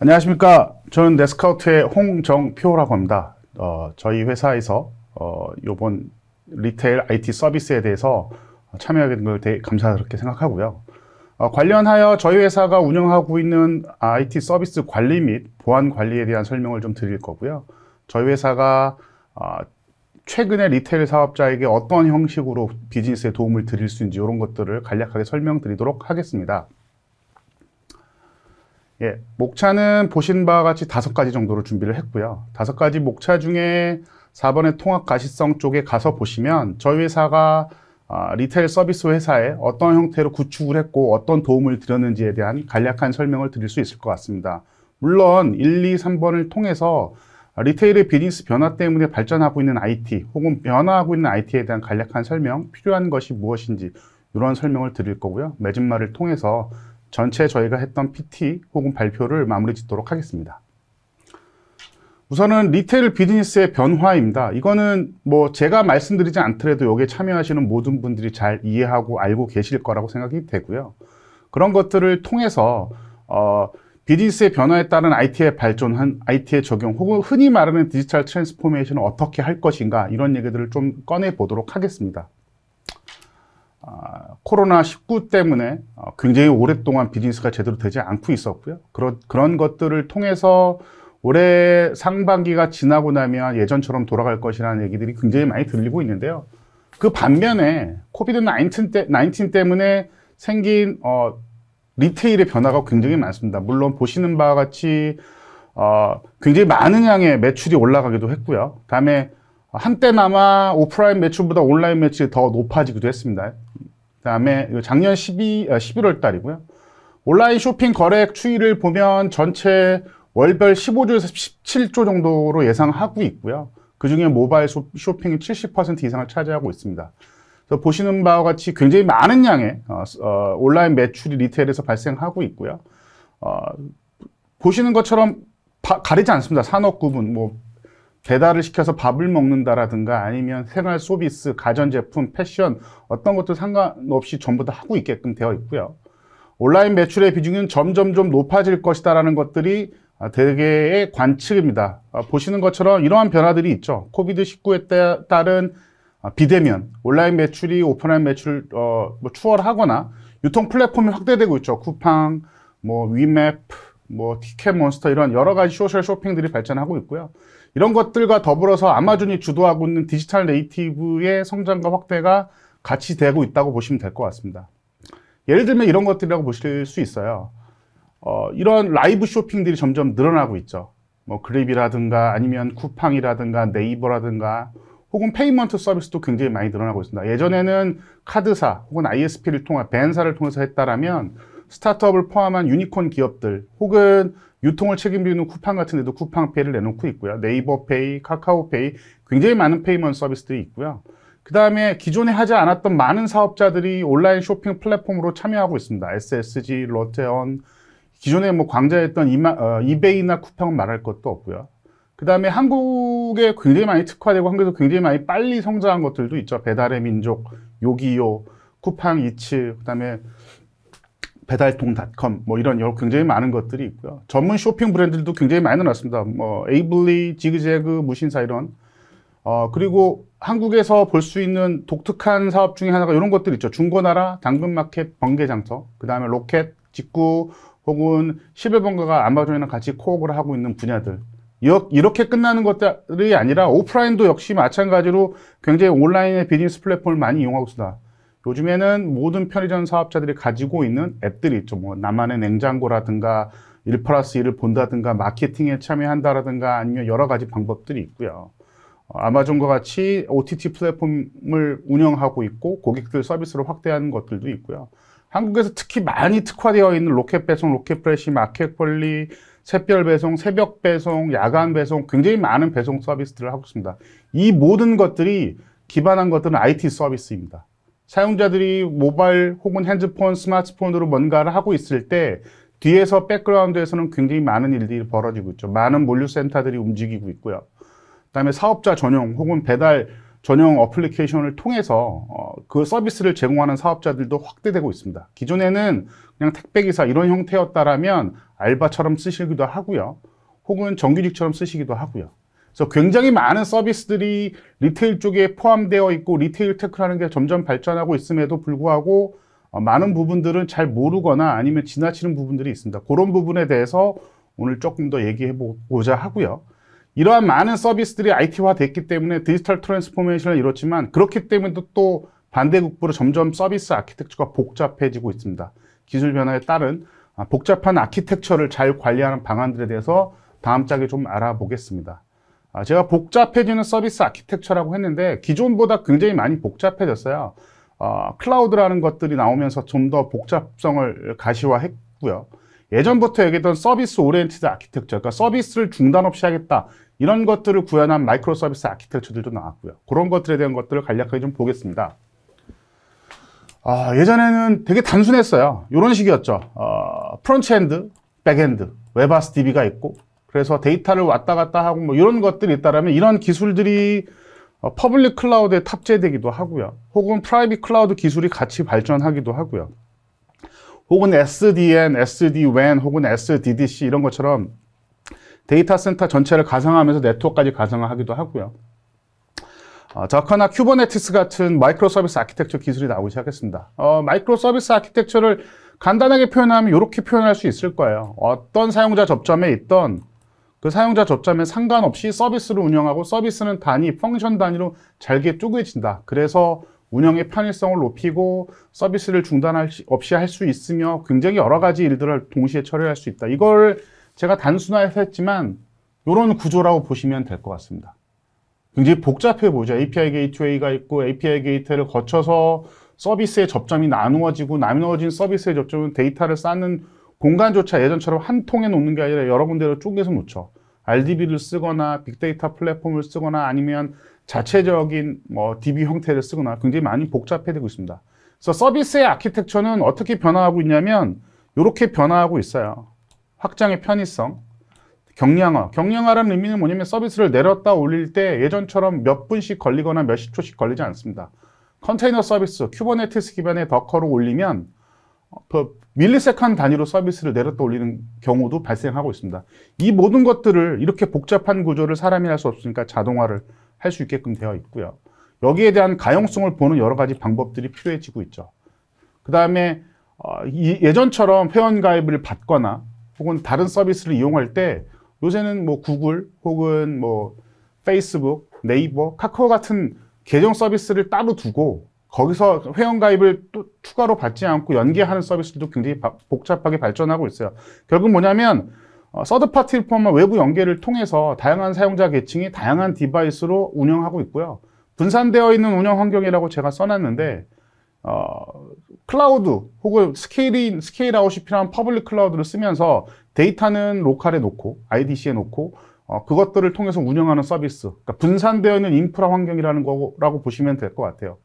안녕하십니까. 저는 네스카우트의 홍정표라고 합니다. 저희 회사에서 요번 리테일 IT 서비스에 대해서 참여하게 된 걸 되게 감사스럽게 생각하고요. 관련하여 저희 회사가 운영하고 있는 IT 서비스 관리 및 보안 관리에 대한 설명을 좀 드릴 거고요. 저희 회사가 최근에 리테일 사업자에게 어떤 형식으로 비즈니스에 도움을 드릴 수 있는지 이런 것들을 간략하게 설명드리도록 하겠습니다. 예, 목차는 보신 바와 같이 5가지 정도로 준비를 했고요. 5가지 목차 중에 4번의 통합 가시성 쪽에 가서 보시면 저희 회사가 리테일 서비스 회사에 어떤 형태로 구축을 했고 어떤 도움을 드렸는지에 대한 간략한 설명을 드릴 수 있을 것 같습니다. 물론 1, 2, 3번을 통해서 리테일의 비즈니스 변화 때문에 발전하고 있는 IT 혹은 변화하고 있는 IT에 대한 간략한 설명, 필요한 것이 무엇인지 이런 설명을 드릴 거고요. 매진말을 통해서 전체 저희가 했던 PT 혹은 발표를 마무리 짓도록 하겠습니다. 우선은 리테일 비즈니스의 변화입니다. 이거는 뭐 제가 말씀드리지 않더라도 여기에 참여하시는 모든 분들이 잘 이해하고 알고 계실 거라고 생각이 되고요. 그런 것들을 통해서 비즈니스의 변화에 따른 IT의 발전, IT의 적용 혹은 흔히 말하는 디지털 트랜스포메이션을 어떻게 할 것인가 이런 얘기들을 좀 꺼내 보도록 하겠습니다. 코로나19 때문에 굉장히 오랫동안 비즈니스가 제대로 되지 않고 있었고요. 그런 것들을 통해서 올해 상반기가 지나고 나면 예전처럼 돌아갈 것이라는 얘기들이 굉장히 많이 들리고 있는데요. 그 반면에 코비드-19 때문에 생긴 리테일의 변화가 굉장히 많습니다. 물론 보시는 바와 같이 굉장히 많은 양의 매출이 올라가기도 했고요. 다음에 한때나마 오프라인 매출보다 온라인 매출이 더 높아지기도 했습니다. 그다음에 작년 11월 달이고요. 온라인 쇼핑 거래액 추이를 보면 전체 월별 15조에서 17조 정도로 예상하고 있고요. 그중에 모바일 쇼핑이 70% 이상을 차지하고 있습니다. 그래서 보시는 바와 같이 굉장히 많은 양의 온라인 매출이 리테일에서 발생하고 있고요. 보시는 것처럼 가리지 않습니다. 산업 구분, 뭐 배달을 시켜서 밥을 먹는다라든가 아니면 생활 서비스, 가전제품, 패션 어떤 것도 상관없이 전부 다 하고 있게끔 되어 있고요. 온라인 매출의 비중은 점점 좀 높아질 것이다라는 것들이 대개의 관측입니다. 보시는 것처럼 이러한 변화들이 있죠. 코비드-19에 따른 비대면, 온라인 매출이 오프라인 매출을 추월하거나 유통 플랫폼이 확대되고 있죠. 쿠팡, 위맵, 티켓몬스터 이런 여러 가지 소셜 쇼핑들이 발전하고 있고요. 이런 것들과 더불어서 아마존이 주도하고 있는 디지털 네이티브의 성장과 확대가 같이 되고 있다고 보시면 될 것 같습니다. 예를 들면 이런 것들이라고 보실 수 있어요. 이런 라이브 쇼핑들이 점점 늘어나고 있죠. 그랩이라든가 아니면 쿠팡이라든가 네이버라든가 혹은 페이먼트 서비스도 굉장히 많이 늘어나고 있습니다. 예전에는 카드사 혹은 ISP를 통한 벤사를 통해서 했다라면 스타트업을 포함한 유니콘 기업들 혹은 유통을 책임지는 쿠팡 같은 데도 쿠팡페이를 내놓고 있고요. 네이버페이, 카카오페이 굉장히 많은 페이먼트 서비스들이 있고요. 그 다음에 기존에 하지 않았던 많은 사업자들이 온라인 쇼핑 플랫폼으로 참여하고 있습니다. SSG, 롯데온, 기존에 광자였던 이베이나 쿠팡은 말할 것도 없고요. 그 다음에 한국에 굉장히 많이 특화되고 한국에서 굉장히 많이 빨리 성장한 것들도 있죠. 배달의 민족, 요기요, 쿠팡 이츠, 그 다음에 배달통닷컴 이런 굉장히 많은 것들이 있고요. 전문 쇼핑 브랜드들도 굉장히 많이 나왔습니다. 에이블리, 지그재그, 무신사 이런 그리고 한국에서 볼 수 있는 독특한 사업 중에 하나가 이런 것들 있죠. 중고나라, 당근마켓, 번개장터, 그 다음에 로켓, 직구 혹은 11번가가 아마존이랑 같이 코업을 하고 있는 분야들. 이렇게 끝나는 것들이 아니라 오프라인도 역시 마찬가지로 굉장히 온라인의 비즈니스 플랫폼을 많이 이용하고 있습니다. 요즘에는 모든 편의점 사업자들이 가지고 있는 앱들이 있죠. 나만의 냉장고라든가 1+1을 본다든가 마케팅에 참여한다라든가 아니면 여러 가지 방법들이 있고요. 아마존과 같이 OTT 플랫폼을 운영하고 있고 고객들 서비스를 확대하는 것들도 있고요. 한국에서 특히 많이 특화되어 있는 로켓 배송, 로켓 프레시, 마켓컬리, 샛별 배송, 새벽 배송, 야간 배송 굉장히 많은 배송 서비스들을 하고 있습니다. 이 모든 것들이 기반한 것들은 IT 서비스입니다. 사용자들이 모바일 혹은 핸드폰, 스마트폰으로 뭔가를 하고 있을 때 뒤에서 백그라운드에서는 굉장히 많은 일들이 벌어지고 있죠. 많은 물류센터들이 움직이고 있고요. 그다음에 사업자 전용 혹은 배달 전용 어플리케이션을 통해서 그 서비스를 제공하는 사업자들도 확대되고 있습니다. 기존에는 그냥 택배기사 이런 형태였다라면 알바처럼 쓰시기도 하고요. 혹은 정규직처럼 쓰시기도 하고요. 그래서 굉장히 많은 서비스들이 리테일 쪽에 포함되어 있고 리테일 테크라는 게 점점 발전하고 있음에도 불구하고 많은 부분들은 잘 모르거나 아니면 지나치는 부분들이 있습니다. 그런 부분에 대해서 오늘 조금 더 얘기해 보고자 하고요. 이러한 많은 서비스들이 IT화 됐기 때문에 디지털 트랜스포메이션을 이뤘지만 그렇기 때문에 또 반대급부로 점점 서비스 아키텍처가 복잡해지고 있습니다. 기술 변화에 따른 복잡한 아키텍처를 잘 관리하는 방안들에 대해서 다음 장에 좀 알아보겠습니다. 제가 복잡해지는 서비스 아키텍처라고 했는데 기존보다 굉장히 많이 복잡해졌어요. 클라우드라는 것들이 나오면서 좀 더 복잡성을 가시화했고요. 예전부터 얘기했던 서비스 오리엔티드 아키텍처, 그러니까 서비스를 중단 없이 하겠다. 이런 것들을 구현한 마이크로 서비스 아키텍처들도 나왔고요. 그런 것들에 대한 것들을 간략하게 좀 보겠습니다. 예전에는 되게 단순했어요. 이런 식이었죠. 프론트엔드, 백엔드, 웹아스 DB가 있고, 그래서 데이터를 왔다 갔다 하고 뭐 이런 것들이 있다라면 이런 기술들이 퍼블릭 클라우드에 탑재되기도 하고요. 혹은 프라이빗 클라우드 기술이 같이 발전하기도 하고요. 혹은 SDN, SD-WAN, 혹은 SDDC 이런 것처럼 데이터 센터 전체를 가상화하면서 네트워크까지 가상화하기도 하고요. 저커나 쿠버네티스 같은 마이크로 서비스 아키텍처 기술이 나오기 시작했습니다. 마이크로 서비스 아키텍처를 간단하게 표현하면 이렇게 표현할 수 있을 거예요. 어떤 사용자 접점에 있던 그 사용자 접점에 상관없이 서비스를 운영하고 서비스는 단위, 펑션 단위로 잘게 쪼개진다. 그래서 운영의 편의성을 높이고 서비스를 중단 없이 할 수 있으며 굉장히 여러 가지 일들을 동시에 처리할 수 있다. 이걸 제가 단순화해서 했지만 이런 구조라고 보시면 될 것 같습니다. 굉장히 복잡해 보이죠. API 게이트웨이가 있고 API 게이트웨이를 거쳐서 서비스의 접점이 나누어지고 나누어진 서비스의 접점은 데이터를 쌓는 공간조차 예전처럼 한 통에 놓는 게 아니라 여러 군데로 쪼개서 놓죠. RDB를 쓰거나 빅데이터 플랫폼을 쓰거나 아니면 자체적인 DB 형태를 쓰거나 굉장히 많이 복잡해지고 있습니다. 그래서 서비스의 아키텍처는 어떻게 변화하고 있냐면 이렇게 변화하고 있어요. 확장의 편의성, 경량화. 경량화라는 의미는 뭐냐면 서비스를 내렸다 올릴 때 예전처럼 몇 분씩 걸리거나 몇십 초씩 걸리지 않습니다. 컨테이너 서비스, 쿠버네티스 기반의 더커로 올리면 밀리세컨드 단위로 서비스를 내렸다 올리는 경우도 발생하고 있습니다. 이 모든 것들을 이렇게 복잡한 구조를 사람이 할 수 없으니까 자동화를 할 수 있게끔 되어 있고요. 여기에 대한 가용성을 보는 여러 가지 방법들이 필요해지고 있죠. 그 다음에 예전처럼 회원가입을 받거나 혹은 다른 서비스를 이용할 때 요새는 뭐 구글 혹은 뭐 페이스북, 네이버, 카카오 같은 계정 서비스를 따로 두고 거기서 회원가입을 또 추가로 받지 않고 연계하는 서비스도 굉장히 복잡하게 발전하고 있어요. 결국 뭐냐면 서드파티를 포함한 외부 연계를 통해서 다양한 사용자 계층이 다양한 디바이스로 운영하고 있고요. 분산되어 있는 운영 환경이라고 제가 써놨는데 클라우드 혹은 스케일아웃이 필요한 퍼블릭 클라우드를 쓰면서 데이터는 로컬에 놓고 IDC에 놓고 그것들을 통해서 운영하는 서비스, 그러니까 분산되어 있는 인프라 환경이라는 거라고 보시면 될 것 같아요.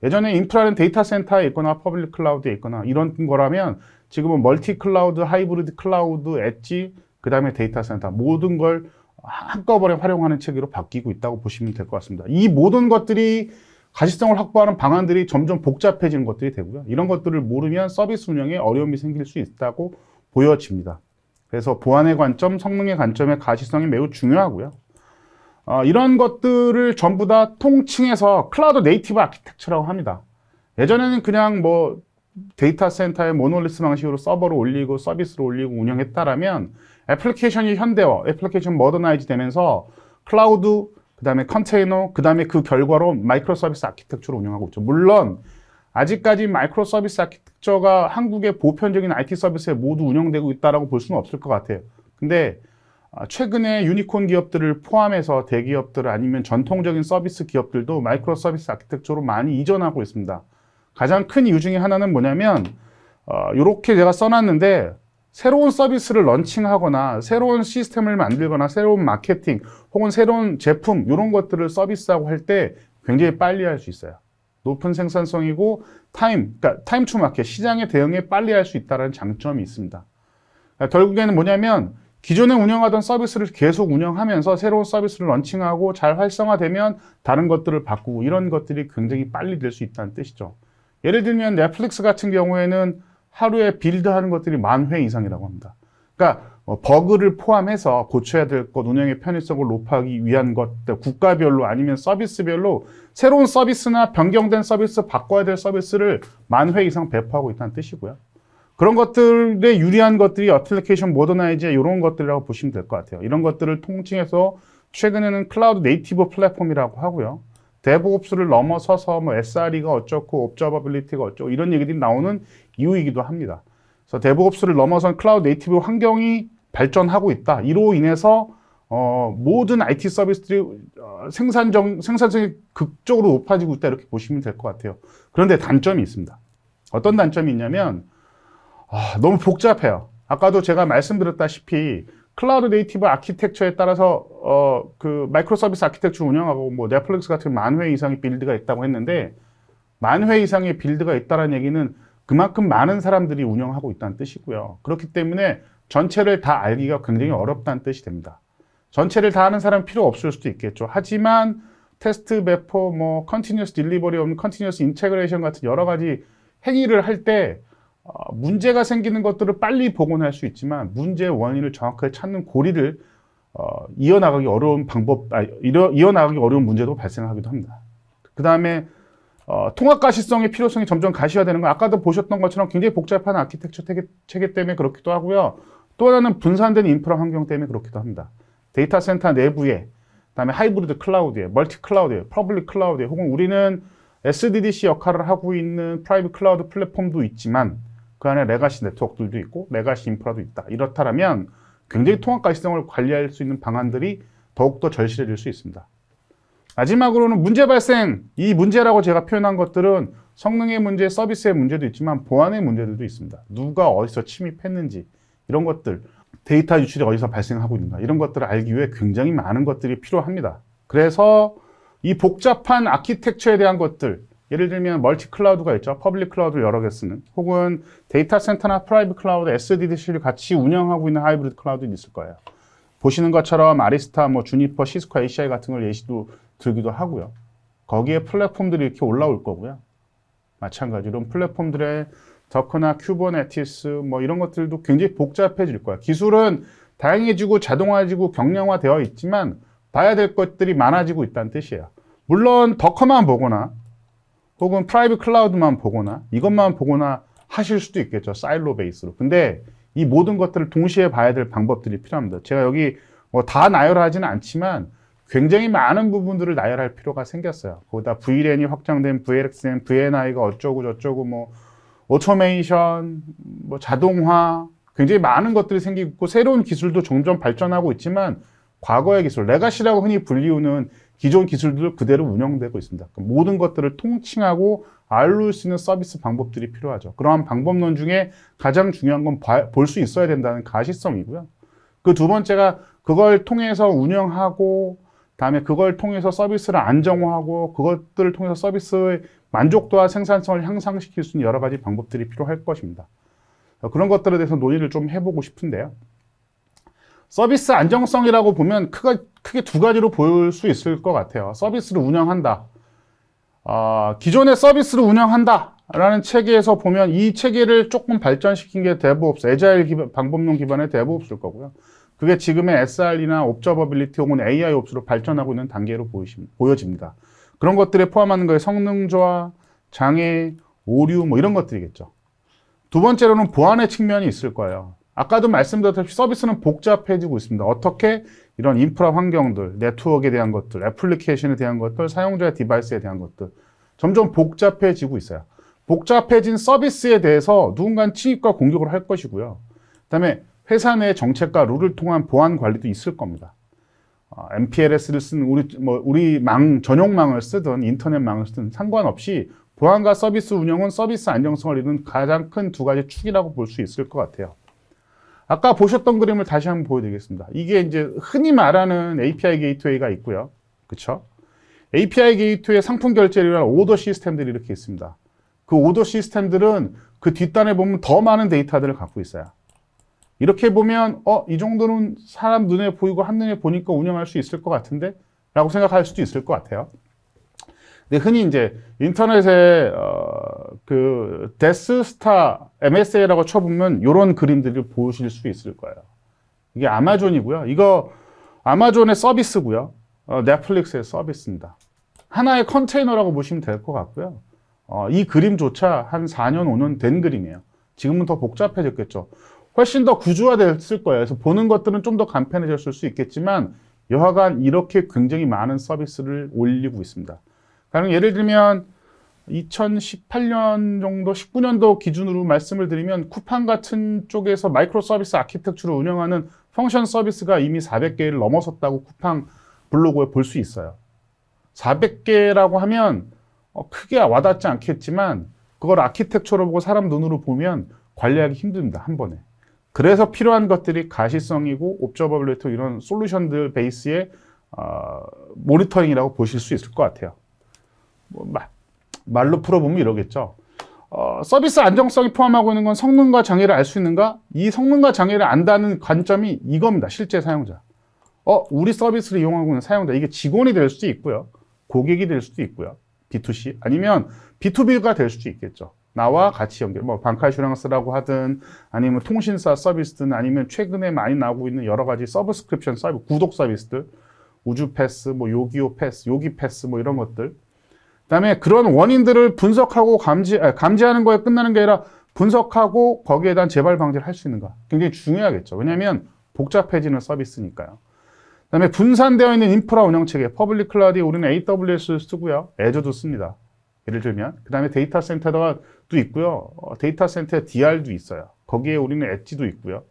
예전에 인프라는 데이터 센터에 있거나 퍼블릭 클라우드에 있거나 이런 거라면 지금은 멀티 클라우드, 하이브리드 클라우드, 엣지, 그 다음에 데이터 센터 모든 걸 한꺼번에 활용하는 체계로 바뀌고 있다고 보시면 될 것 같습니다. 이 모든 것들이 가시성을 확보하는 방안들이 점점 복잡해지는 것들이 되고요. 이런 것들을 모르면 서비스 운영에 어려움이 생길 수 있다고 보여집니다. 그래서 보안의 관점, 성능의 관점의 가시성이 매우 중요하고요. 이런 것들을 전부 다 통칭해서 클라우드 네이티브 아키텍처라고 합니다. 예전에는 그냥 뭐 데이터 센터의 모노리스 방식으로 서버를 올리고 서비스를 올리고 운영했다라면 애플리케이션이 현대화, 애플리케이션 모더나이즈 되면서 클라우드, 그 다음에 컨테이너, 그 다음에 그 결과로 마이크로 서비스 아키텍처로 운영하고 있죠. 물론 아직까지 마이크로 서비스 아키텍처가 한국의 보편적인 IT 서비스에 모두 운영되고 있다고 볼 수는 없을 것 같아요. 근데 최근에 유니콘 기업들을 포함해서 대기업들 아니면 전통적인 서비스 기업들도 마이크로 서비스 아키텍처로 많이 이전하고 있습니다. 가장 큰 이유 중에 하나는 뭐냐면 이렇게 제가 써놨는데 새로운 서비스를 런칭하거나 새로운 시스템을 만들거나 새로운 마케팅 혹은 새로운 제품 이런 것들을 서비스하고 할 때 굉장히 빨리 할 수 있어요. 높은 생산성이고 그러니까 타임 투 마켓, 시장의 대응에 빨리 할 수 있다는 장점이 있습니다. 결국에는 뭐냐면 기존에 운영하던 서비스를 계속 운영하면서 새로운 서비스를 런칭하고 잘 활성화되면 다른 것들을 바꾸고 이런 것들이 굉장히 빨리 될 수 있다는 뜻이죠. 예를 들면 넷플릭스 같은 경우에는 하루에 빌드하는 것들이 10,000회 이상이라고 합니다. 그러니까 버그를 포함해서 고쳐야 될 것, 운영의 편의성을 높이기 위한 것들, 국가별로 아니면 서비스별로 새로운 서비스나 변경된 서비스, 바꿔야 될 서비스를 10,000회 이상 배포하고 있다는 뜻이고요. 그런 것들에 유리한 것들이 어플리케이션 모더나이즈 이런 것들이라고 보시면 될 것 같아요. 이런 것들을 통칭해서 최근에는 클라우드 네이티브 플랫폼이라고 하고요. 데브옵스를 넘어서서 뭐 SRE가 어쩌고 옵저버빌리티가 어쩌고 이런 얘기들이 나오는 이유이기도 합니다. 그래서 데브옵스를 넘어선 클라우드 네이티브 환경이 발전하고 있다. 이로 인해서 모든 IT 서비스들이 생산성이 극적으로 높아지고 있다 이렇게 보시면 될 것 같아요. 그런데 단점이 있습니다. 어떤 단점이 있냐면 너무 복잡해요. 아까도 제가 말씀드렸다시피 클라우드 네이티브 아키텍처에 따라서 그 마이크로 서비스 아키텍처 운영하고 뭐 넷플릭스 같은 10,000회 이상의 빌드가 있다고 했는데 10,000회 이상의 빌드가 있다는 얘기는 그만큼 많은 사람들이 운영하고 있다는 뜻이고요. 그렇기 때문에 전체를 다 알기가 굉장히 어렵다는 뜻이 됩니다. 전체를 다 아는 사람 필요 없을 수도 있겠죠. 하지만 테스트 배포, 뭐 컨티뉴어스 딜리버리, 컨티뉴어스 인테그레이션 같은 여러 가지 행위를 할 때 문제가 생기는 것들을 빨리 복원할 수 있지만 문제의 원인을 정확하게 찾는 고리를 이어나가기 어려운 이어나가기 어려운 문제도 발생하기도 합니다. 그 다음에 통합 가시성의 필요성이 점점 가시화되는 건 아까도 보셨던 것처럼 굉장히 복잡한 아키텍처 체계 때문에 그렇기도 하고요. 또 하나는 분산된 인프라 환경 때문에 그렇기도 합니다. 데이터 센터 내부에, 그다음에 하이브리드 클라우드에, 멀티 클라우드에, 퍼블릭 클라우드에, 혹은 우리는 SDDC 역할을 하고 있는 프라이빗 클라우드 플랫폼도 있지만 그 안에 레가시 네트워크들도 있고 레가시 인프라도 있다. 이렇다면 굉장히 통합 가시성을 관리할 수 있는 방안들이 더욱더 절실해질 수 있습니다. 마지막으로는 문제 발생, 이 문제라고 제가 표현한 것들은 성능의 문제, 서비스의 문제도 있지만 보안의 문제들도 있습니다. 누가 어디서 침입했는지 이런 것들, 데이터 유출이 어디서 발생하고 있는가 이런 것들을 알기 위해 굉장히 많은 것들이 필요합니다. 그래서 이 복잡한 아키텍처에 대한 것들, 예를 들면 멀티 클라우드가 있죠. 퍼블릭 클라우드를 여러 개 쓰는, 혹은 데이터 센터나 프라이빗 클라우드, SDDC를 같이 운영하고 있는 하이브리드 클라우드도 있을 거예요. 보시는 것처럼 아리스타, 뭐 주니퍼, 시스코, ACI 같은 걸 예시도 들기도 하고요. 거기에 플랫폼들이 이렇게 올라올 거고요. 마찬가지로 플랫폼들의 더커나 쿠버네티스 뭐 이런 것들도 굉장히 복잡해질 거예요. 기술은 다양해지고 자동화해지고 경량화되어 있지만 봐야 될 것들이 많아지고 있다는 뜻이에요. 물론 더커만 보거나 혹은 프라이빗 클라우드만 보거나 이것만 보거나 하실 수도 있겠죠. 사일로 베이스로. 근데 이 모든 것들을 동시에 봐야 될 방법들이 필요합니다. 제가 여기 뭐 다 나열하지는 않지만 굉장히 많은 부분들을 나열할 필요가 생겼어요. 거기다 VLAN이 확장된 VLXN, VNI가 어쩌고 저쩌고 뭐 오토메이션, 뭐 자동화, 굉장히 많은 것들이 생기고 새로운 기술도 점점 발전하고 있지만 과거의 기술, 레가시라고 흔히 불리우는 기존 기술들 그대로 운영되고 있습니다. 모든 것들을 통칭하고 알릴 수 있는 서비스 방법들이 필요하죠. 그러한 방법론 중에 가장 중요한 건 볼 수 있어야 된다는 가시성이고요. 그 두 번째가 그걸 통해서 운영하고 다음에 그걸 통해서 서비스를 안정화하고 그것들을 통해서 서비스의 만족도와 생산성을 향상시킬 수 있는 여러 가지 방법들이 필요할 것입니다. 그런 것들에 대해서 논의를 좀 해보고 싶은데요. 서비스 안정성이라고 보면 크게 두 가지로 볼 수 있을 것 같아요. 서비스를 운영한다. 기존의 서비스를 운영한다 라는 체계에서 보면 이 체계를 조금 발전시킨 게 데브옵스, 애자일 방법론 기반의 데브옵스일 거고요. 그게 지금의 SRE나 옵저버빌리티 혹은 AI옵스로 발전하고 있는 단계로 보여집니다. 그런 것들에 포함하는 거에 성능 저하, 장애, 오류 뭐 이런 것들이겠죠. 두 번째로는 보안의 측면이 있을 거예요. 아까도 말씀드렸다시피 서비스는 복잡해지고 있습니다. 어떻게 이런 인프라 환경들, 네트워크에 대한 것들, 애플리케이션에 대한 것들, 사용자의 디바이스에 대한 것들 점점 복잡해지고 있어요. 복잡해진 서비스에 대해서 누군가는 침입과 공격을 할 것이고요. 그다음에 회사 내 정책과 룰을 통한 보안 관리도 있을 겁니다. MPLS를 쓰는 우리 전용망을 쓰든 인터넷망을 쓰든 상관없이 보안과 서비스 운영은 서비스 안정성을 이루는 가장 큰 두 가지 축이라고 볼 수 있을 것 같아요. 아까 보셨던 그림을 다시 한번 보여드리겠습니다. 이게 이제 흔히 말하는 API 게이트웨이가 있고요. 그쵸? API 게이트웨이 상품 결제를 오더 시스템들이 이렇게 있습니다. 그 오더 시스템들은 그 뒷단에 보면 더 많은 데이터들을 갖고 있어요. 이렇게 보면 이 정도는 사람 눈에 보이고 한눈에 보니까 운영할 수 있을 것 같은데? 라고 생각할 수도 있을 것 같아요. 근데 흔히 이제 인터넷에 그 데스스타 MSA라고 쳐보면 이런 그림들을 보실 수 있을 거예요. 이게 아마존이고요. 이거 아마존의 서비스고요. 넷플릭스의 서비스입니다. 하나의 컨테이너라고 보시면 될 것 같고요. 이 그림조차 한 4년, 5년 된 그림이에요. 지금은 더 복잡해졌겠죠. 훨씬 더 구조화됐을 거예요. 그래서 보는 것들은 좀 더 간편해졌을 수 있겠지만 여하간 이렇게 굉장히 많은 서비스를 올리고 있습니다. 가령 예를 들면 2018년 정도, 19년도 기준으로 말씀을 드리면 쿠팡 같은 쪽에서 마이크로 서비스 아키텍처를 운영하는 펑션 서비스가 이미 400개를 넘어섰다고 쿠팡 블로그에 볼 수 있어요. 400개라고 하면 크게 와닿지 않겠지만 그걸 아키텍처로 보고 사람 눈으로 보면 관리하기 힘듭니다. 한 번에. 그래서 필요한 것들이 가시성이고 옵저버빌리티 이런 솔루션들 베이스의 모니터링이라고 보실 수 있을 것 같아요. 말로 풀어보면 이러겠죠. 서비스 안정성이 포함하고 있는 건 성능과 장애를 알 수 있는가? 이 성능과 장애를 안다는 관점이 이겁니다. 실제 사용자. 우리 서비스를 이용하고 있는 사용자. 이게 직원이 될 수도 있고요. 고객이 될 수도 있고요. B2C. 아니면 B2B가 될 수도 있겠죠. 나와 같이 연결. 뭐, 방카슈랑스라고 하든, 아니면 통신사 서비스든, 아니면 최근에 많이 나오고 있는 여러 가지 서브스크립션 서비스, 구독 서비스들. 우주 패스, 뭐, 요기요 패스, 요기 패스, 뭐, 이런 것들. 그 다음에 그런 원인들을 분석하고 감지하는 거에 끝나는 게 아니라 분석하고 거기에 대한 재발 방지를 할 수 있는가. 굉장히 중요하겠죠. 왜냐하면 복잡해지는 서비스니까요. 그 다음에 분산되어 있는 인프라 운영체계, 퍼블릭 클라우드에 우리는 AWS를 쓰고요. 애저도 씁니다. 예를 들면. 그 다음에 데이터 센터도 있고요. 데이터 센터에 DR도 있어요. 거기에 우리는 엣지도 있고요.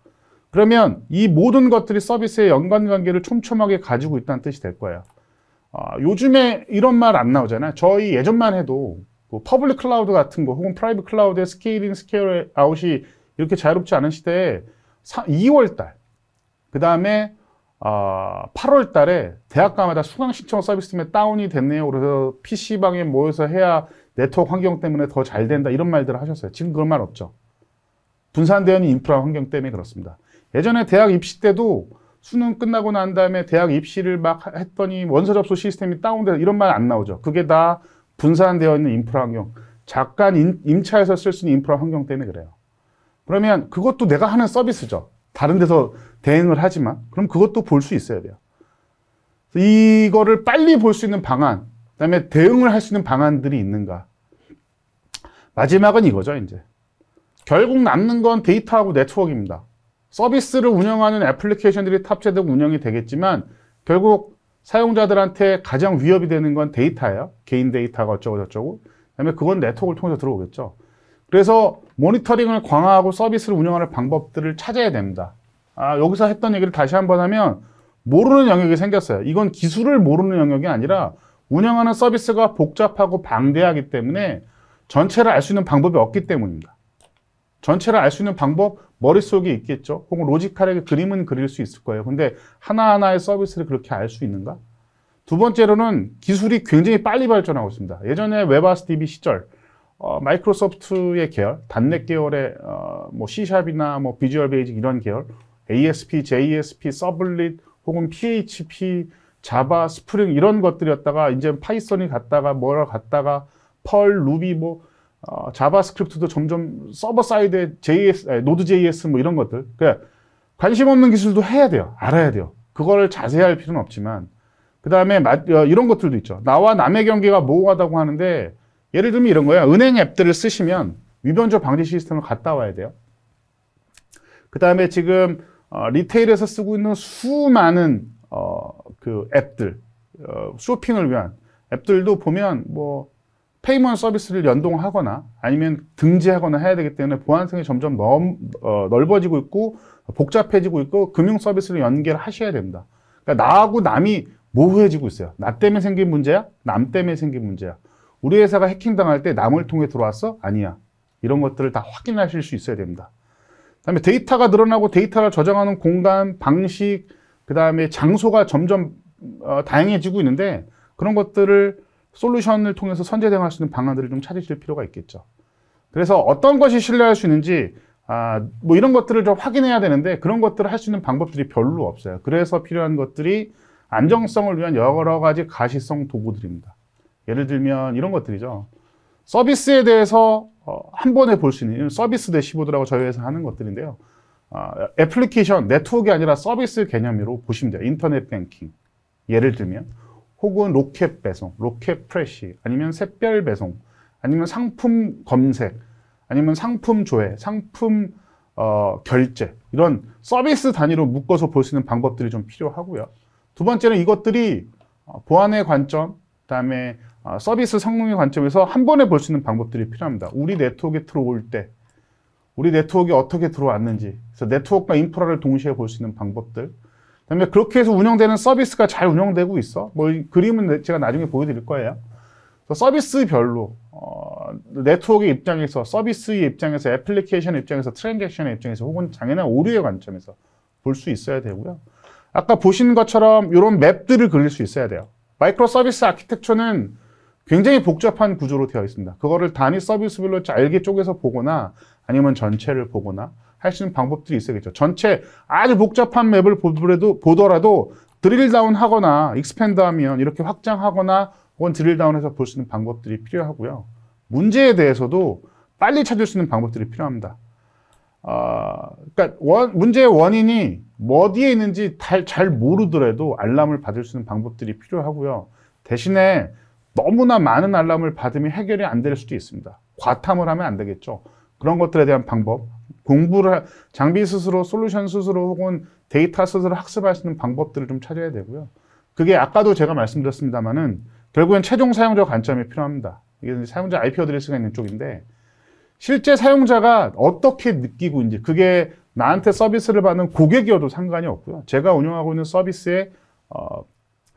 그러면 이 모든 것들이 서비스의 연관관계를 촘촘하게 가지고 있다는 뜻이 될 거예요. 요즘에 이런 말 안 나오잖아요. 저희 예전만 해도 뭐 퍼블릭 클라우드 같은 거 혹은 프라이빗 클라우드의 스케일인, 스케일 아웃이 이렇게 자유롭지 않은 시대에 2월 달, 그 다음에 8월 달에 대학가마다 수강 신청 서비스 때문에 다운이 됐네요. 그래서 PC방에 모여서 해야 네트워크 환경 때문에 더 잘 된다. 이런 말들을 하셨어요. 지금 그런 말 없죠. 분산되어 있는 인프라 환경 때문에 그렇습니다. 예전에 대학 입시 때도 수능 끝나고 난 다음에 대학 입시를 막 했더니 원서 접수 시스템이 다운돼 이런 말 안 나오죠. 그게 다 분산되어 있는 인프라 환경. 잠깐 임차해서 쓸 수 있는 인프라 환경 때문에 그래요. 그러면 그것도 내가 하는 서비스죠. 다른 데서 대응을 하지만 그럼 그것도 볼 수 있어야 돼요. 이거를 빨리 볼 수 있는 방안, 그다음에 대응을 할 수 있는 방안들이 있는가. 마지막은 이거죠, 이제. 결국 남는 건 데이터하고 네트워크입니다. 서비스를 운영하는 애플리케이션들이 탑재되고 운영이 되겠지만 결국 사용자들한테 가장 위협이 되는 건 데이터예요. 개인 데이터가 어쩌고 저쩌고. 그다음에 그건 네트워크를 통해서 들어오겠죠. 그래서 모니터링을 강화하고 서비스를 운영하는 방법들을 찾아야 됩니다. 여기서 했던 얘기를 다시 한번 하면 모르는 영역이 생겼어요. 이건 기술을 모르는 영역이 아니라 운영하는 서비스가 복잡하고 방대하기 때문에 전체를 알 수 있는 방법이 없기 때문입니다. 전체를 알 수 있는 방법 머릿속에 있겠죠. 혹은 로지컬하게 그림은 그릴 수 있을 거예요. 근데 하나하나의 서비스를 그렇게 알 수 있는가? 두 번째로는 기술이 굉장히 빨리 발전하고 있습니다. 예전에 웹아스DB 시절 마이크로소프트의 계열, 단넷 계열의 뭐 C샵이나 뭐 비주얼 베이직 이런 계열, ASP, JSP, 서블릿 혹은 PHP, 자바, 스프링 이런 것들이었다가 이제 파이썬이 갔다가 뭐라 갔다가 펄, 루비 뭐 자바스크립트도 점점 서버 사이드에 노드.js 뭐 이런 것들. 그러니까 관심 없는 기술도 해야 돼요. 알아야 돼요. 그걸 자세히 할 필요는 없지만 그 다음에 이런 것들도 있죠. 나와 남의 경계가 모호하다고 하는데 예를 들면 이런 거예요. 은행 앱들을 쓰시면 위변조 방지 시스템을 갖다 와야 돼요. 그 다음에 지금 리테일에서 쓰고 있는 수많은 그 앱들, 쇼핑을 위한 앱들도 보면 뭐 페이먼트 서비스를 연동하거나 아니면 등재하거나 해야 되기 때문에 보안성이 점점 넓어지고 있고 복잡해지고 있고 금융 서비스를 연결하셔야 됩니다. 그러니까 나하고 남이 모호해지고 있어요. 나 때문에 생긴 문제야? 남 때문에 생긴 문제야. 우리 회사가 해킹당할 때 남을 통해 들어왔어? 아니야. 이런 것들을 다 확인하실 수 있어야 됩니다. 그다음에 데이터가 늘어나고 데이터를 저장하는 공간, 방식, 그다음에 장소가 점점 다양해지고 있는데 그런 것들을 솔루션을 통해서 선제 대응할 수 있는 방안들을 좀 찾으실 필요가 있겠죠. 그래서 어떤 것이 신뢰할 수 있는지 뭐 이런 것들을 좀 확인해야 되는데 그런 것들을 할 수 있는 방법들이 별로 없어요. 그래서 필요한 것들이 안정성을 위한 여러 가지 가시성 도구들입니다. 예를 들면 이런 것들이죠. 서비스에 대해서 한 번에 볼 수 있는 서비스 대시보드라고 저희 회사 하는 것들인데요. 애플리케이션, 네트워크가 아니라 서비스 개념으로 보시면 돼요. 인터넷 뱅킹. 예를 들면 혹은 로켓 배송, 로켓 프레시, 아니면 샛별 배송, 아니면 상품 검색, 아니면 상품 조회, 상품 결제, 이런 서비스 단위로 묶어서 볼 수 있는 방법들이 좀 필요하고요. 두 번째는 이것들이 보안의 관점, 그다음에 서비스 성능의 관점에서 한 번에 볼 수 있는 방법들이 필요합니다. 우리 네트워크에 들어올 때 우리 네트워크에 어떻게 들어왔는지, 그래서 네트워크와 인프라를 동시에 볼 수 있는 방법들, 그다음에 그렇게 해서 운영되는 서비스가 잘 운영되고 있어. 뭐 그림은 제가 나중에 보여드릴 거예요. 서비스별로 네트워크 입장에서, 서비스의 입장에서, 애플리케이션 입장에서, 트랜잭션의 입장에서, 혹은 당연한 오류의 관점에서 볼 수 있어야 되고요. 아까 보신 것처럼 이런 맵들을 그릴 수 있어야 돼요. 마이크로 서비스 아키텍처는 굉장히 복잡한 구조로 되어 있습니다. 그거를 단위 서비스별로 잘게 쪼개서 보거나 아니면 전체를 보거나 할 수 있는 방법들이 있어야겠죠. 전체 아주 복잡한 맵을 보더라도 드릴 다운 하거나 익스펜드 하면 이렇게 확장하거나 혹은 드릴 다운해서 볼 수 있는 방법들이 필요하고요. 문제에 대해서도 빨리 찾을 수 있는 방법들이 필요합니다. 그러니까 문제의 원인이 어디에 있는지 잘 모르더라도 알람을 받을 수 있는 방법들이 필요하고요. 대신에 너무나 많은 알람을 받으면 해결이 안 될 수도 있습니다. 과탐을 하면 안 되겠죠. 그런 것들에 대한 방법, 장비 스스로, 솔루션 스스로, 혹은 데이터 스스로 학습할 수 있는 방법들을 좀 찾아야 되고요. 그게 아까도 제가 말씀드렸습니다만은 결국엔 최종 사용자 관점이 필요합니다. 이게 사용자 IP 어드레스가 있는 쪽인데, 실제 사용자가 어떻게 느끼고 있는지, 그게 나한테 서비스를 받는 고객이어도 상관이 없고요. 제가 운영하고 있는 서비스의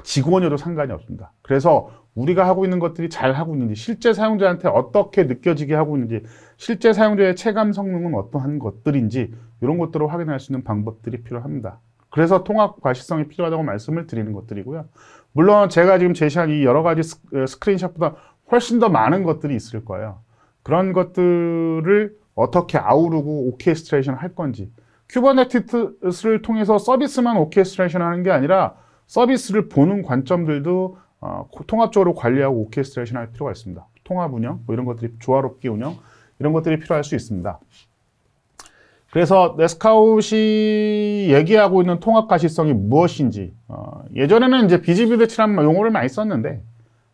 직원이어도 상관이 없습니다. 그래서 우리가 하고 있는 것들이 잘 하고 있는지, 실제 사용자한테 어떻게 느껴지게 하고 있는지, 실제 사용자의 체감 성능은 어떠한 것들인지, 이런 것들을 확인할 수 있는 방법들이 필요합니다. 그래서 통합 과시성이 필요하다고 말씀을 드리는 것들이고요. 물론 제가 지금 제시한 이 여러 가지 스크린샷보다 훨씬 더 많은 것들이 있을 거예요. 그런 것들을 어떻게 아우르고 오케스트레이션 할 건지, 쿠버네티스를 통해서 서비스만 오케스트레이션 하는 게 아니라 서비스를 보는 관점들도 통합적으로 관리하고 오케스트레이션 할 필요가 있습니다. 통합 운영, 뭐 이런 것들이, 조화롭게 운영, 이런 것들이 필요할 수 있습니다. 그래서 네스카웃이 얘기하고 있는 통합 가시성이 무엇인지, 예전에는 이제 비지빌리티라는 용어를 많이 썼는데,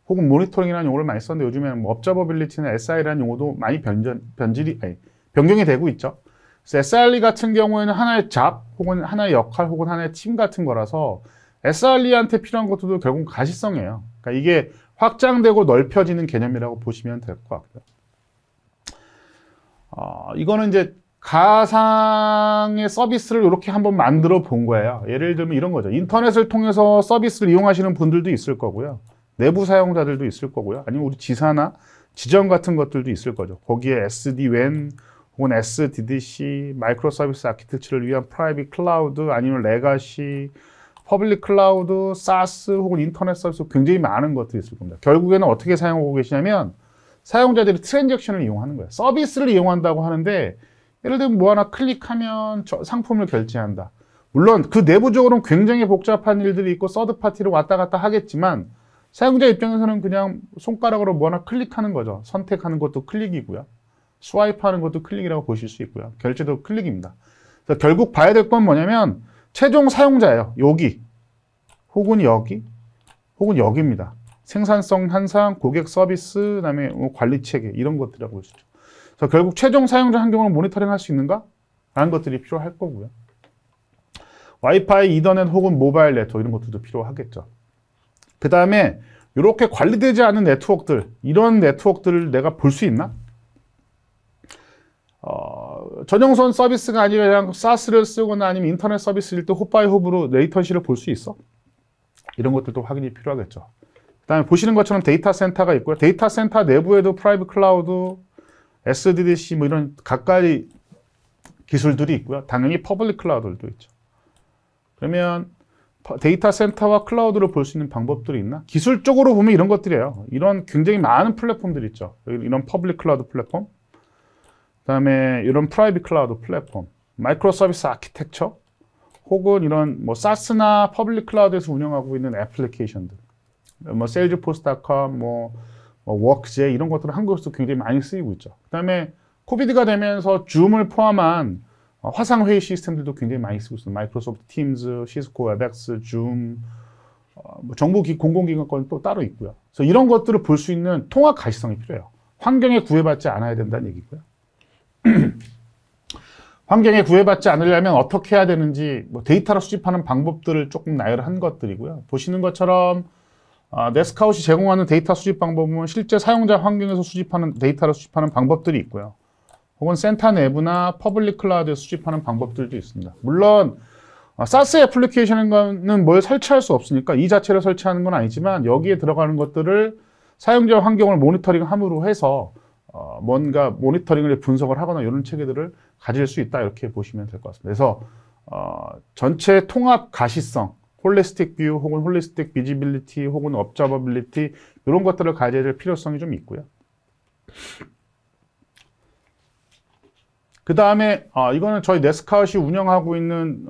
혹은 모니터링이라는 용어를 많이 썼는데, 요즘에는 뭐 업저버빌리티나 SI라는 용어도 많이 변경이 되고 있죠. 그래서 SRE 같은 경우에는 하나의 잡, 혹은 하나의 역할, 혹은 하나의 팀 같은 거라서 SRE한테 필요한 것도 결국 가시성이에요. 그러니까 이게 확장되고 넓혀지는 개념이라고 보시면 될 것 같고요. 이거는 이제 가상의 서비스를 이렇게 한번 만들어 본 거예요. 예를 들면 이런 거죠. 인터넷을 통해서 서비스를 이용하시는 분들도 있을 거고요. 내부 사용자들도 있을 거고요. 아니면 우리 지사나 지점 같은 것들도 있을 거죠. 거기에 SD-WAN 혹은 SDDC, 마이크로 서비스 아키텍처를 위한 프라이빗 클라우드, 아니면 레가시, 퍼블릭 클라우드, 사스 혹은 인터넷 서비스, 굉장히 많은 것들이 있을 겁니다. 결국에는 어떻게 사용하고 계시냐면 사용자들이 트랜잭션을 이용하는 거예요. 서비스를 이용한다고 하는데, 예를 들면 뭐 하나 클릭하면 상품을 결제한다. 물론 그 내부적으로는 굉장히 복잡한 일들이 있고 서드파티로 왔다 갔다 하겠지만, 사용자 입장에서는 그냥 손가락으로 뭐 하나 클릭하는 거죠. 선택하는 것도 클릭이고요. 스와이프하는 것도 클릭이라고 보실 수 있고요. 결제도 클릭입니다. 그래서 결국 봐야 될 건 뭐냐면 최종 사용자예요. 여기, 혹은 여기, 혹은 여기입니다. 생산성 향상, 고객 서비스, 그다음에 관리 체계, 이런 것들이라고 볼 수 있죠. 그래서 결국 최종 사용자 환경을 모니터링 할 수 있는가? 라는 것들이 필요할 거고요. 와이파이, 이더넷 혹은 모바일 네트워크, 이런 것들도 필요하겠죠. 그 다음에 이렇게 관리되지 않은 네트워크들, 이런 네트워크들을 내가 볼 수 있나? 전용선 서비스가 아니라 그냥 사스를 쓰거나 아니면 인터넷 서비스일 때 홉바이홉으로 레이턴시를 볼 수 있어? 이런 것들도 확인이 필요하겠죠. 그 다음에 보시는 것처럼 데이터 센터가 있고요. 데이터 센터 내부에도 프라이빗 클라우드, SDDC 뭐 이런 각가지 기술들이 있고요. 당연히 퍼블릭 클라우드도 있죠. 그러면 데이터 센터와 클라우드를 볼 수 있는 방법들이 있나? 기술적으로 보면 이런 것들이에요. 이런 굉장히 많은 플랫폼들이 있죠. 이런 퍼블릭 클라우드 플랫폼. 그다음에 이런 프라이빗 클라우드 플랫폼, 마이크로 서비스 아키텍처, 혹은 이런 뭐 사스나 퍼블릭 클라우드에서 운영하고 있는 애플리케이션들, 뭐 세일즈포스.com, 뭐 워크제 이런 것들은 한국에서도 굉장히 많이 쓰이고 있죠. 그다음에 코비드가 되면서 줌을 포함한 화상 회의 시스템들도 굉장히 많이 쓰고 있어요. 마이크로소프트 팀즈, 시스코 웹엑스, 줌, 뭐 정부 공공기관 건 또 따로 있고요. 그래서 이런 것들을 볼 수 있는 통합 가시성이 필요해요. 환경에 구애받지 않아야 된다는 얘기고요. 환경에 구애받지 않으려면 어떻게 해야 되는지, 뭐 데이터를 수집하는 방법들을 조금 나열한 것들이고요. 보시는 것처럼 네스카웃이 제공하는 데이터 수집 방법은 실제 사용자 환경에서 수집하는 데이터를 수집하는 방법들이 있고요. 혹은 센터 내부나 퍼블릭 클라우드에 수집하는 방법들도 있습니다. 물론 사스 애플리케이션은 뭘 설치할 수 없으니까 이 자체를 설치하는 건 아니지만 여기에 들어가는 것들을 사용자 환경을 모니터링함으로 해서 뭔가 모니터링을 분석을 하거나 이런 체계들을 가질 수 있다, 이렇게 보시면 될 것 같습니다. 그래서 전체 통합 가시성, 홀리스틱 뷰 혹은 홀리스틱 비지빌리티 혹은 업저버빌리티 이런 것들을 가져야 될 필요성이 좀 있고요. 그 다음에 이거는 저희 네스카웃이 운영하고 있는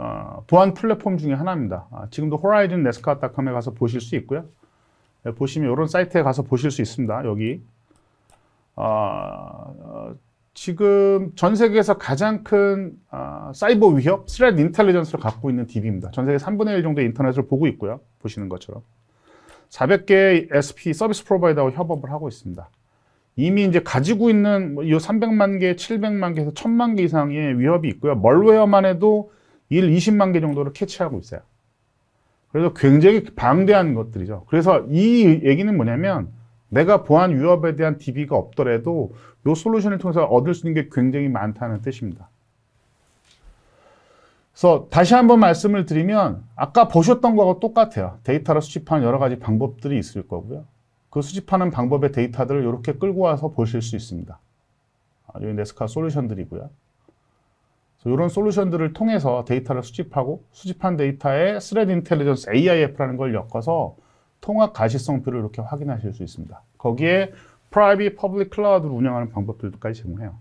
보안 플랫폼 중에 하나입니다. 지금도 호라이즌 네스카웃.com에 가서 보실 수 있고요. 보시면 이런 사이트에 가서 보실 수 있습니다. 여기 지금 전 세계에서 가장 큰 사이버 위협, 스레드 인텔리전스를 갖고 있는 DB입니다. 전 세계 3분의 1 정도의 인터넷을 보고 있고요. 보시는 것처럼 400개의 SP 서비스 프로바이더와 협업을 하고 있습니다. 이미 이제 가지고 있는 이 300만 개, 700만 개에서 1000만 개 이상의 위협이 있고요. 멀웨어만 해도 20만 개 정도를 캐치하고 있어요. 그래서 굉장히 방대한 것들이죠. 그래서 이 얘기는 뭐냐면 내가 보안 위협에 대한 DB가 없더라도 이 솔루션을 통해서 얻을 수 있는 게 굉장히 많다는 뜻입니다. 그래서 다시 한번 말씀을 드리면 아까 보셨던 거하고 똑같아요. 데이터를 수집하는 여러 가지 방법들이 있을 거고요. 그 수집하는 방법의 데이터들을 이렇게 끌고 와서 보실 수 있습니다. 여기 네스카 솔루션들이고요. 이런 솔루션들을 통해서 데이터를 수집하고 수집한 데이터에 스레드 인텔리전스 AIF라는 걸 엮어서 통합 가시성표를 이렇게 확인하실 수 있습니다. 거기에 프라이빗 퍼블릭 클라우드를 운영하는 방법들까지 제공해요.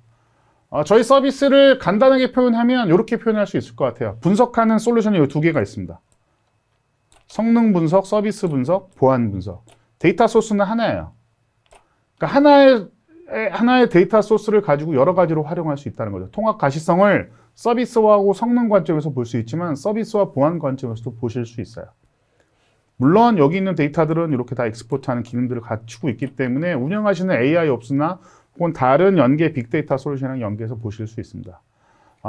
저희 서비스를 간단하게 표현하면 이렇게 표현할 수 있을 것 같아요. 분석하는 솔루션이 이 두 개가 있습니다. 성능 분석, 서비스 분석, 보안 분석. 데이터 소스는 하나예요. 그러니까 하나의 데이터 소스를 가지고 여러 가지로 활용할 수 있다는 거죠. 통합 가시성을 서비스하고 성능 관점에서 볼 수 있지만 서비스와 보안 관점에서도 보실 수 있어요. 물론 여기 있는 데이터들은 이렇게 다 익스포트하는 기능들을 갖추고 있기 때문에 운영하시는 AI 옵스나 혹은 다른 연계 빅데이터 솔루션이랑 연계해서 보실 수 있습니다.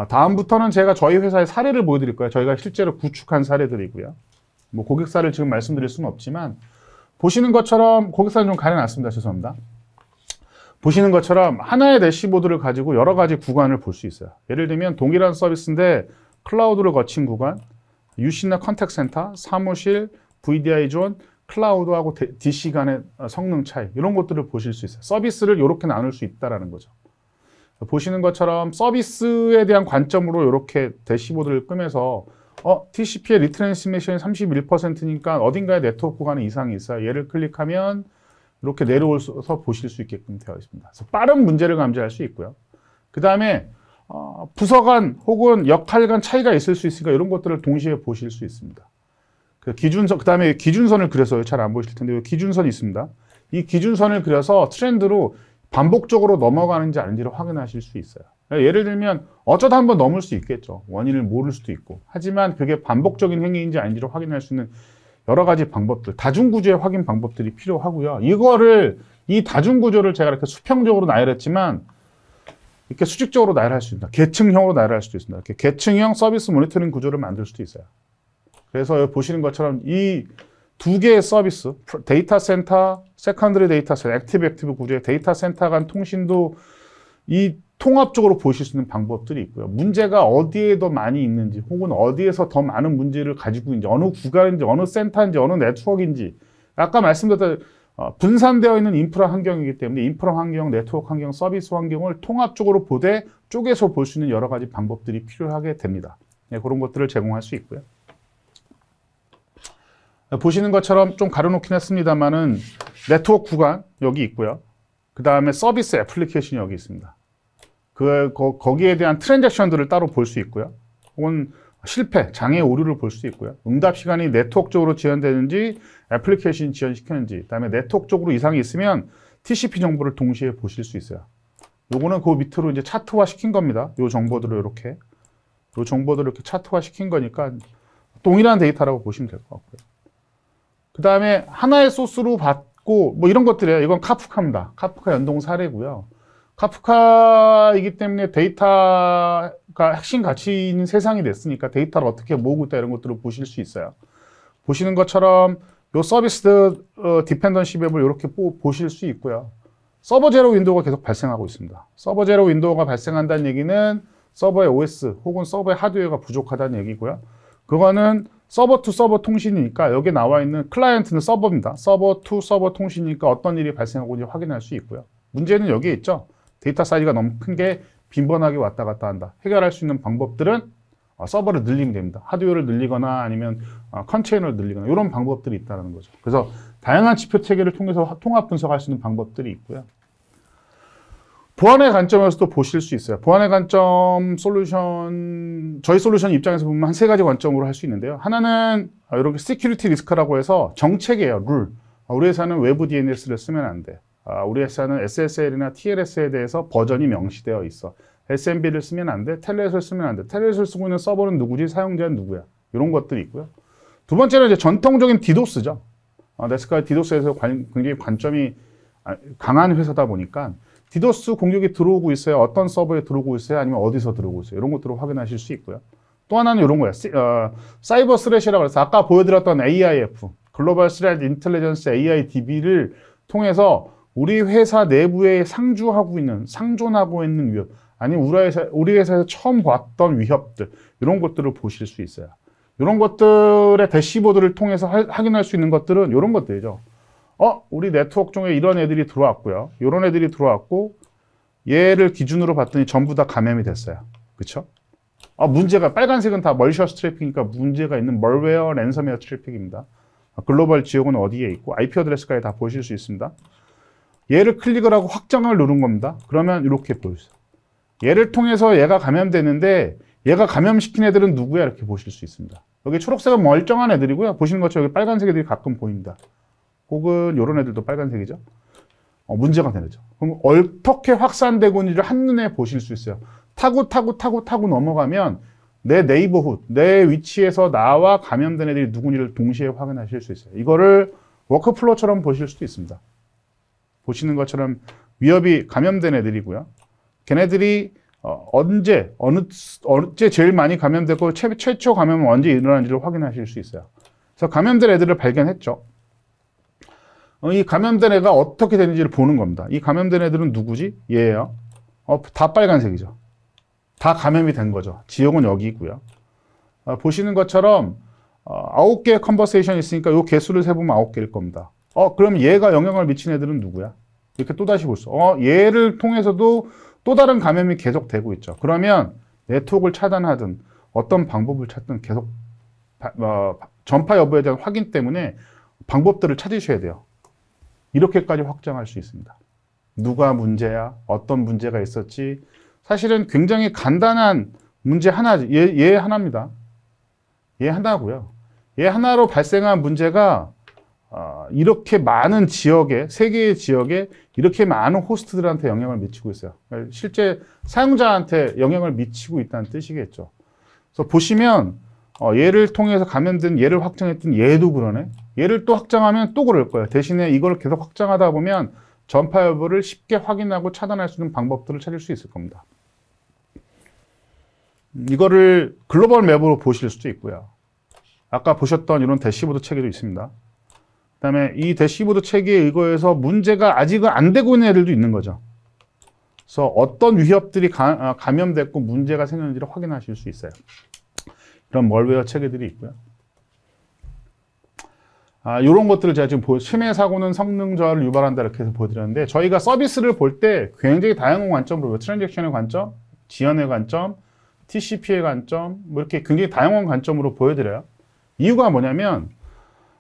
다음부터는 제가 저희 회사의 사례를 보여드릴 거예요. 저희가 실제로 구축한 사례들이고요. 뭐 고객사를 지금 말씀드릴 수는 없지만 보시는 것처럼 고객사는 좀 가려놨습니다. 죄송합니다. 보시는 것처럼 하나의 대시보드를 가지고 여러 가지 구간을 볼 수 있어요. 예를 들면 동일한 서비스인데 클라우드를 거친 구간, UC나 컨택센터, 사무실, VDI 존, 클라우드하고 DC 간의 성능 차이 이런 것들을 보실 수 있어요. 서비스를 이렇게 나눌 수 있다는 거죠. 보시는 것처럼 서비스에 대한 관점으로 이렇게 대시보드를 끄면서 TCP의 리트랜스미션이 31%니까 어딘가에 네트워크 구간에 이상이 있어요. 얘를 클릭하면 이렇게 내려오셔서 보실 수 있게끔 되어 있습니다. 그래서 빠른 문제를 감지할 수 있고요. 그 다음에 부서 간 혹은 역할 간 차이가 있을 수 있으니까 이런 것들을 동시에 보실 수 있습니다. 그 다음에 기준선을 그려서 잘 안 보실 텐데 기준선이 있습니다. 이 기준선을 그려서 트렌드로 반복적으로 넘어가는지 아닌지를 확인하실 수 있어요. 예를 들면 어쩌다 한번 넘을 수 있겠죠. 원인을 모를 수도 있고. 하지만 그게 반복적인 행위인지 아닌지를 확인할 수 있는 여러 가지 방법들, 다중구조의 확인 방법들이 필요하고요. 이 다중구조를 제가 이렇게 수평적으로 나열했지만 이렇게 수직적으로 나열할 수 있습니다. 계층형으로 나열할 수도 있습니다. 이렇게 계층형 서비스 모니터링 구조를 만들 수도 있어요. 그래서 여기 보시는 것처럼 이 두 개의 서비스, 데이터 센터, 세컨더리 데이터 센터, 액티브 구조의 데이터 센터 간 통신도 이 통합적으로 보실 수 있는 방법들이 있고요. 문제가 어디에 더 많이 있는지 혹은 어디에서 더 많은 문제를 가지고 있는지 어느 구간인지 어느 센터인지 어느 네트워크인지 아까 말씀드렸던 분산되어 있는 인프라 환경이기 때문에 인프라 환경, 네트워크 환경, 서비스 환경을 통합적으로 보되 쪼개서 볼 수 있는 여러 가지 방법들이 필요하게 됩니다. 네, 그런 것들을 제공할 수 있고요. 보시는 것처럼 좀 가려놓긴 했습니다만은 네트워크 구간 여기 있고요. 그 다음에 서비스 애플리케이션이 여기 있습니다. 거기에 대한 트랜잭션들을 따로 볼 수 있고요. 혹은 실패, 장애 오류를 볼 수 있고요. 응답 시간이 네트워크적으로 지연되는지 애플리케이션 지연시켰는지, 그다음에 네트워크적으로 이상이 있으면 TCP 정보를 동시에 보실 수 있어요. 요거는 그 밑으로 이제 차트화 시킨 겁니다. 요 정보들을 이렇게 차트화 시킨 거니까 동일한 데이터라고 보시면 될 것 같고요. 그 다음에 하나의 소스로 받고 뭐 이런 것들이에요. 이건 카프카입니다. 카프카 연동 사례고요. 카프카이기 때문에 데이터가 핵심 가치 있는 세상이 됐으니까 데이터를 어떻게 모으고 있다 이런 것들을 보실 수 있어요. 보시는 것처럼 요 서비스 디펜던시 맵을 이렇게 보실 수 있고요. 서버 제로 윈도우가 계속 발생하고 있습니다. 서버 제로 윈도우가 발생한다는 얘기는 서버의 OS 혹은 서버의 하드웨어가 부족하다는 얘기고요. 그거는 서버 투 서버 통신이니까 여기 나와 있는 클라이언트는 서버입니다. 서버 투 서버 통신이니까 어떤 일이 발생하고 있는지 확인할 수 있고요. 문제는 여기에 있죠. 데이터 사이즈가 너무 큰 게 빈번하게 왔다 갔다 한다. 해결할 수 있는 방법들은 서버를 늘리면 됩니다. 하드웨어를 늘리거나 아니면 컨테이너를 늘리거나 이런 방법들이 있다는 거죠. 그래서 다양한 지표 체계를 통해서 통합 분석할 수 있는 방법들이 있고요. 보안의 관점에서도 보실 수 있어요. 보안의 관점 저희 솔루션 입장에서 보면 한 세 가지 관점으로 할 수 있는데요. 하나는 이렇게 시큐리티 리스크라고 해서 정책이에요. 룰. 우리 회사는 외부 DNS를 쓰면 안 돼. 우리 회사는 SSL이나 TLS에 대해서 버전이 명시되어 있어. SMB를 쓰면 안 돼. 텔넷을 쓰면 안 돼. 텔넷을 쓰고 있는 서버는 누구지? 사용자는 누구야? 이런 것들이 있고요. 두 번째는 이제 전통적인 디도스죠. 네스카의 디도스에서 굉장히 관점이 강한 회사다 보니까 디도스 공격이 들어오고 있어요. 어떤 서버에 들어오고 있어요? 아니면 어디서 들어오고 있어요? 이런 것들을 확인하실 수 있고요. 또 하나는 이런 거예요. 사이버 스레시라고 해서 아까 보여드렸던 AIF, 글로벌 스레트 인텔리전스 AIDB를 통해서 우리 회사 내부에 상존하고 있는 위협, 아니면 우리 회사에서 처음 봤던 위협들, 이런 것들을 보실 수 있어요. 이런 것들의 대시보드를 통해서 확인할 수 있는 것들은 이런 것들이죠. 우리 네트워크 중에 이런 애들이 들어왔고요. 이런 애들이 들어왔고, 얘를 기준으로 봤더니 전부 다 감염이 됐어요. 그쵸? 문제가, 빨간색은 다 멀셔스 트래픽이니까 문제가 있는 멀웨어, 랜섬웨어 트래픽입니다. 글로벌 지역은 어디에 있고, IP 어드레스까지 다 보실 수 있습니다. 얘를 클릭을 하고 확정을 누른 겁니다. 그러면 이렇게 보여주세요. 얘를 통해서 얘가 감염되는데, 얘가 감염시킨 애들은 누구야? 이렇게 보실 수 있습니다. 여기 초록색은 멀쩡한 애들이고요. 보시는 것처럼 여기 빨간색 애들이 가끔 보입니다. 혹은 이런 애들도 빨간색이죠. 문제가 되죠. 그럼 어떻게 확산되고 있는지를 한눈에 보실 수 있어요. 타고 넘어가면 내 네이버훗, 내 위치에서 나와 감염된 애들이 누군지를 동시에 확인하실 수 있어요. 이거를 워크플로우처럼 보실 수도 있습니다. 보시는 것처럼 위협이 감염된 애들이고요. 걔네들이 언제 제일 많이 감염되고 최초 감염은 언제 일어난지를 확인하실 수 있어요. 그래서 감염된 애들을 발견했죠. 이 감염된 애가 어떻게 되는지를 보는 겁니다. 이 감염된 애들은 누구지? 얘예요. 다 빨간색이죠. 다 감염이 된 거죠. 지역은 여기 있고요. 보시는 것처럼 9개의 컨버세이션이 있으니까 이 개수를 세보면 9개일 겁니다. 그럼 얘가 영향을 미친 애들은 누구야? 이렇게 또다시 볼 수. 얘를 통해서도 또 다른 감염이 계속 되고 있죠. 그러면 네트워크를 차단하든 어떤 방법을 찾든 계속 전파 여부에 대한 확인 때문에 방법들을 찾으셔야 돼요. 이렇게까지 확정할 수 있습니다. 누가 문제야? 어떤 문제가 있었지? 사실은 굉장히 간단한 문제 하나지. 얘 하나입니다. 얘 하나고요. 얘 하나로 발생한 문제가 이렇게 많은 지역에, 세계의 지역에 이렇게 많은 호스트들한테 영향을 미치고 있어요. 실제 사용자한테 영향을 미치고 있다는 뜻이겠죠. 그래서 보시면 얘를 통해서 감염된 얘를 확정했던 얘도 그러네. 얘를 또 확정하면 또 그럴 거예요. 대신에 이걸 계속 확정하다 보면 전파 여부를 쉽게 확인하고 차단할 수 있는 방법들을 찾을 수 있을 겁니다. 이거를 글로벌 맵으로 보실 수도 있고요. 아까 보셨던 이런 대시보드 체계도 있습니다. 그 다음에 이 대시보드 체계에 의거해서 문제가 아직은 안 되고 있는 애들도 있는 거죠. 그래서 어떤 위협들이 감염됐고 문제가 생겼는지를 확인하실 수 있어요. 이런 멀웨어 체계들이 있고요. 이런 것들을 제가 지금 침해 사고는 성능 저하를 유발한다 이렇게 해서 보여드렸는데, 저희가 서비스를 볼 때 굉장히 다양한 관점으로, 트랜잭션의 관점, 지연의 관점, TCP의 관점, 뭐 이렇게 굉장히 다양한 관점으로 보여드려요. 이유가 뭐냐면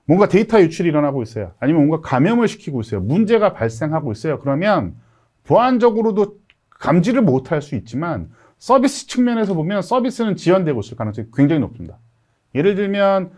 뭔가 데이터 유출이 일어나고 있어요. 아니면 뭔가 감염을 시키고 있어요. 문제가 발생하고 있어요. 그러면 보안적으로도 감지를 못할 수 있지만 서비스 측면에서 보면 서비스는 지연되고 있을 가능성이 굉장히 높습니다. 예를 들면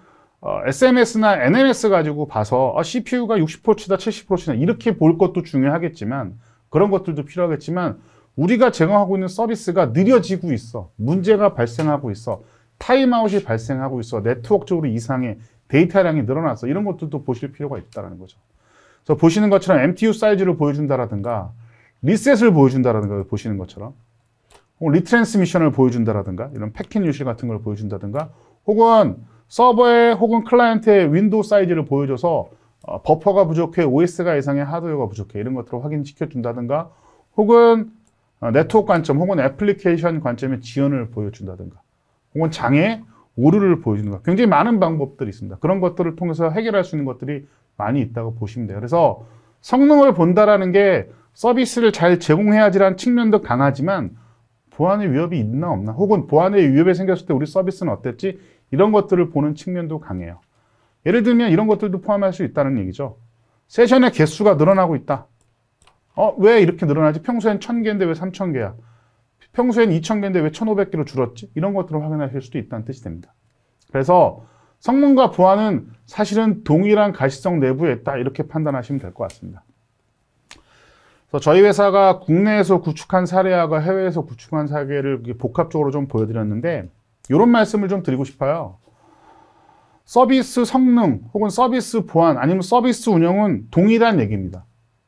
SMS나 NMS 가지고 봐서 CPU가 60%다 70%다 이렇게 볼 것도 중요하겠지만 그런 것들도 필요하겠지만 우리가 제공하고 있는 서비스가 느려지고 있어. 문제가 발생하고 있어. 타임아웃이 발생하고 있어. 네트워크적으로 이상해. 데이터량이 늘어났어. 이런 것들도 보실 필요가 있다는 거죠. 그래서 보시는 것처럼 MTU 사이즈를 보여준다라든가 리셋을 보여준다라든가 보시는 것처럼 혹은 리트랜스미션을 보여준다라든가 이런 패킷 유실 같은 걸 보여준다든가 혹은 서버에 혹은 클라이언트의 윈도우 사이즈를 보여줘서 버퍼가 부족해, OS가 이상해, 하드웨어가 부족해 이런 것들을 확인시켜준다든가 혹은 네트워크 관점 혹은 애플리케이션 관점의 지연을 보여준다든가 혹은 장애, 오류를 보여주는 것 굉장히 많은 방법들이 있습니다. 그런 것들을 통해서 해결할 수 있는 것들이 많이 있다고 보시면 돼요. 그래서 성능을 본다라는 게 서비스를 잘 제공해야지라는 측면도 강하지만 보안의 위협이 있나 없나 혹은 보안의 위협이 생겼을 때 우리 서비스는 어땠지 이런 것들을 보는 측면도 강해요. 예를 들면 이런 것들도 포함할 수 있다는 얘기죠. 세션의 개수가 늘어나고 있다. 왜 이렇게 늘어나지? 평소엔 1000개인데 왜 3000개야? 평소엔 2000개인데 왜 1500개로 줄었지? 이런 것들을 확인하실 수도 있다는 뜻이 됩니다. 그래서 성능과 보안은 사실은 동일한 가시성 내부에 있다 이렇게 판단하시면 될 것 같습니다. 그래서 저희 회사가 국내에서 구축한 사례와 해외에서 구축한 사례를 복합적으로 좀 보여드렸는데 이런 말씀을 좀 드리고 싶어요. 서비스 성능 혹은 서비스 보안 아니면 서비스 운영은 동일한 얘기입니다.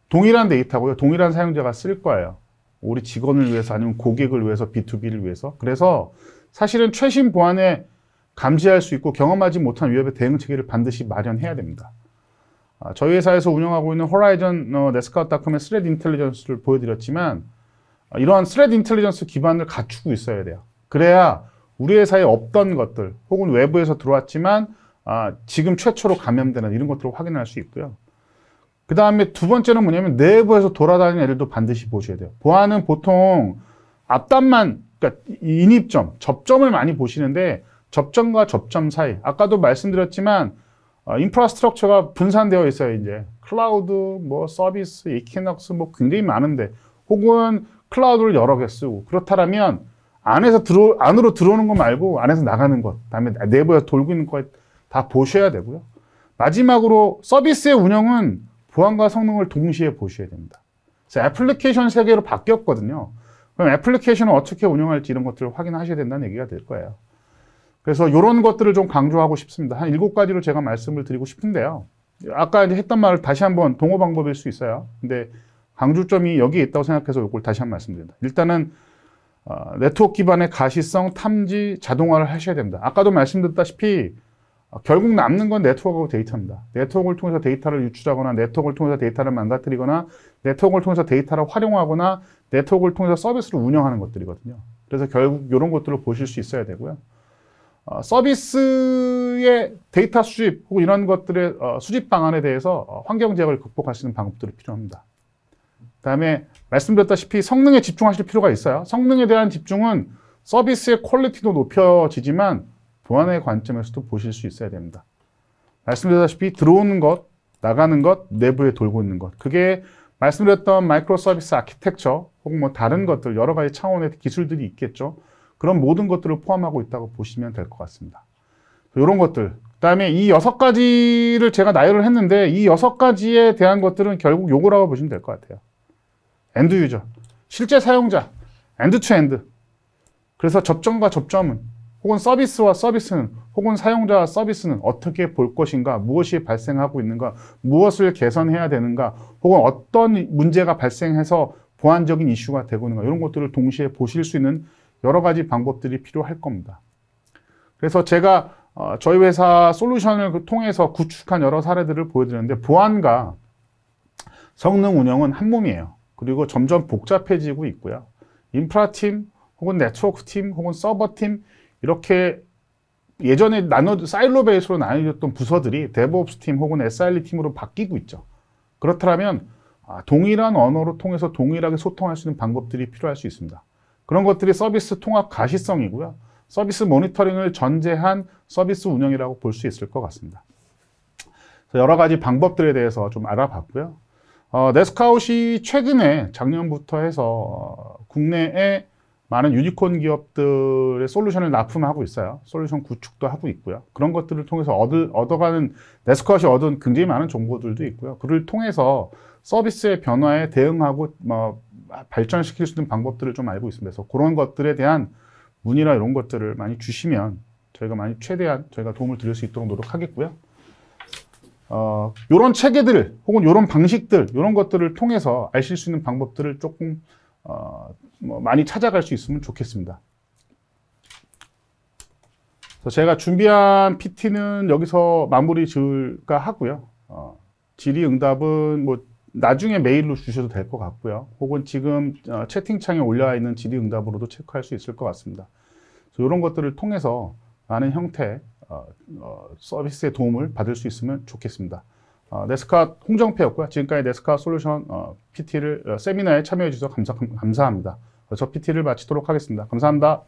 동일한 데이터고요. 동일한 사용자가 쓸 거예요. 우리 직원을 위해서 아니면 고객을 위해서 B2B를 위해서. 그래서 사실은 최신 보안에 감지할 수 있고 경험하지 못한 위협의 대응 체계를 반드시 마련해야 됩니다. 저희 회사에서 운영하고 있는 호라이즌 네스카웃닷컴의 스레드 인텔리전스를 보여드렸지만 이러한 스레드 인텔리전스 기반을 갖추고 있어야 돼요. 그래야 우리 회사에 없던 것들 혹은 외부에서 들어왔지만 지금 최초로 감염되는 이런 것들을 확인할 수 있고요. 그 다음에 두 번째는 뭐냐면 내부에서 돌아다니는 애들도 반드시 보셔야 돼요. 보안은 보통 앞단만 그러니까 인입점, 접점을 많이 보시는데 접점과 접점 사이 아까도 말씀드렸지만 인프라스트럭처가 분산되어 있어요. 이제 클라우드, 뭐 서비스, 이퀴넉스 뭐 굉장히 많은데 혹은 클라우드를 여러 개 쓰고 그렇다면 안으로 들어오는 거 말고 안에서 나가는 것, 그다음에 내부에서 돌고 있는 거 다 보셔야 되고요. 마지막으로 서비스의 운영은 보안과 성능을 동시에 보셔야 됩니다. 그래서 애플리케이션 세계로 바뀌었거든요. 그럼 애플리케이션을 어떻게 운영할지 이런 것들을 확인하셔야 된다는 얘기가 될 거예요. 그래서 이런 것들을 좀 강조하고 싶습니다. 한 7가지로 제가 말씀을 드리고 싶은데요. 아까 이제 했던 말을 다시 한번 동호 방법일 수 있어요. 근데 강조점이 여기에 있다고 생각해서 이걸 다시 한번 말씀드립니다. 일단은 네트워크 기반의 가시성, 탐지, 자동화를 하셔야 됩니다. 아까도 말씀드렸다시피 결국 남는 건 네트워크하고 데이터입니다. 네트워크를 통해서 데이터를 유출하거나 네트워크를 통해서 데이터를 망가뜨리거나 네트워크를 통해서 데이터를 활용하거나 네트워크를 통해서 서비스를 운영하는 것들이거든요. 그래서 결국 이런 것들을 보실 수 있어야 되고요. 서비스의 데이터 수집 혹은 이런 것들의 수집 방안에 대해서 환경 제약을 극복할 수 있는 방법들이 필요합니다. 그 다음에 말씀드렸다시피 성능에 집중하실 필요가 있어요. 성능에 대한 집중은 서비스의 퀄리티도 높여지지만 보안의 관점에서도 보실 수 있어야 됩니다. 말씀드렸다시피 들어오는 것, 나가는 것, 내부에 돌고 있는 것. 그게 말씀드렸던 마이크로 서비스 아키텍처 혹은 뭐 다른 것들 여러 가지 차원의 기술들이 있겠죠. 그런 모든 것들을 포함하고 있다고 보시면 될 것 같습니다. 이런 것들. 그 다음에 이 6가지를 제가 나열을 했는데 이 6가지에 대한 것들은 결국 요거라고 보시면 될 것 같아요. 엔드 유저. 실제 사용자. 엔드 투 엔드. 그래서 접점과 접점은 혹은 서비스와 서비스는 혹은 사용자와 서비스는 어떻게 볼 것인가, 무엇이 발생하고 있는가, 무엇을 개선해야 되는가, 혹은 어떤 문제가 발생해서 보안적인 이슈가 되고 있는가 이런 것들을 동시에 보실 수 있는 여러 가지 방법들이 필요할 겁니다. 그래서 제가 저희 회사 솔루션을 통해서 구축한 여러 사례들을 보여드렸는데 보안과 성능 운영은 한 몸이에요. 그리고 점점 복잡해지고 있고요. 인프라팀 혹은 네트워크팀 혹은 서버팀 이렇게 예전에 사일로 베이스로 나뉘었던 부서들이 데브옵스 팀 혹은 SRE 팀으로 바뀌고 있죠. 그렇다면 동일한 언어로 통해서 동일하게 소통할 수 있는 방법들이 필요할 수 있습니다. 그런 것들이 서비스 통합 가시성이고요. 서비스 모니터링을 전제한 서비스 운영이라고 볼 수 있을 것 같습니다. 여러 가지 방법들에 대해서 좀 알아봤고요. 네스카웃이 최근에 작년부터 해서 국내에 많은 유니콘 기업들의 솔루션을 납품하고 있어요. 솔루션 구축도 하고 있고요. 그런 것들을 통해서 얻어가는, 네스카웃이 얻은 굉장히 많은 정보들도 있고요. 그를 통해서 서비스의 변화에 대응하고 발전시킬 수 있는 방법들을 좀 알고 있습니다. 그래서 그런 것들에 대한 문의나 이런 것들을 많이 주시면 저희가 최대한 저희가 도움을 드릴 수 있도록 노력하겠고요. 요런 체계들 혹은 요런 방식들, 요런 것들을 통해서 아실 수 있는 방법들을 조금 많이 찾아갈 수 있으면 좋겠습니다. 그래서 제가 준비한 PT는 여기서 마무리 지을까 하고요. 질의응답은 뭐 나중에 메일로 주셔도 될 것 같고요. 혹은 지금 채팅창에 올려와 있는 질의응답으로도 체크할 수 있을 것 같습니다. 그래서 이런 것들을 통해서 많은 형태의 서비스의 도움을 받을 수 있으면 좋겠습니다. 네스카 홍정표였고요. 지금까지 네스카 솔루션 PT를 세미나에 참여해 주셔서 감사합니다. 저 PT를 마치도록 하겠습니다. 감사합니다.